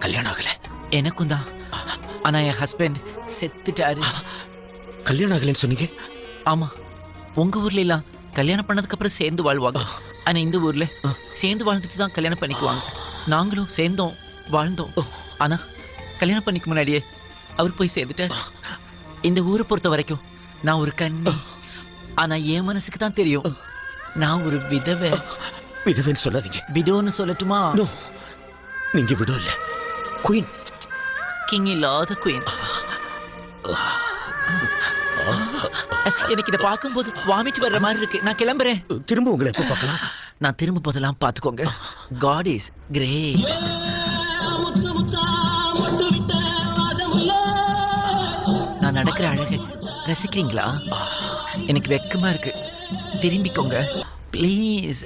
கல்யாணம் ஆகல. எனக்கும் தான். ஆனா என் ஹஸ்பண்ட் செத்துட்டாரு. கல்யாணம் ஆகலன்னு சொன்னீங்க? ஆமா, உங்க ஊர்ல எல்லாம் கல்யாணம் பண்ணதுக்கு அப்புறம் சேர்ந்து வாழ்வாங்க. ஆனா இந்த ஊர்ல சேர்ந்து வாழ்ந்துட்டு தான் கல்யாணம் பண்ணிக்குவாங்க. நாங்களும் சேர்ந்தோம், வாழ்ந்தோம். ஆனா கல்யாணம் பண்ணிக்க முன்னாடியே அவர் போய் சேர்ந்துட்டார். இந்த ஊரை பொறுத்த வரைக்கும் நான் ஒரு கன்னி. ஆனா என் மனசுக்கு தான் தெரியும் நான் ஒரு விதவை. விதவைன்னு சொல்லாதீங்க. விடோன்னு சொல்லட்டுமா? நீங்க விடோ இல்ல, குயின். கிங் இல்லாத குயின். எனக்கு இதை பார்க்கும்போது வாமிட் வர்ற மாதிரி இருக்கு. நான் கிளம்புறேன். திரும்ப உங்களை எப்ப பார்க்கலாம்? நான் திரும்ப போதெல்லாம் பார்த்துக்கோங்க. God is great. நான் நடக்கிற அழகை ரசிக்கிறீங்களா? எனக்கு வெக்கமா இருக்கு. திரும்பிக்கோங்க ப்ளீஸ்.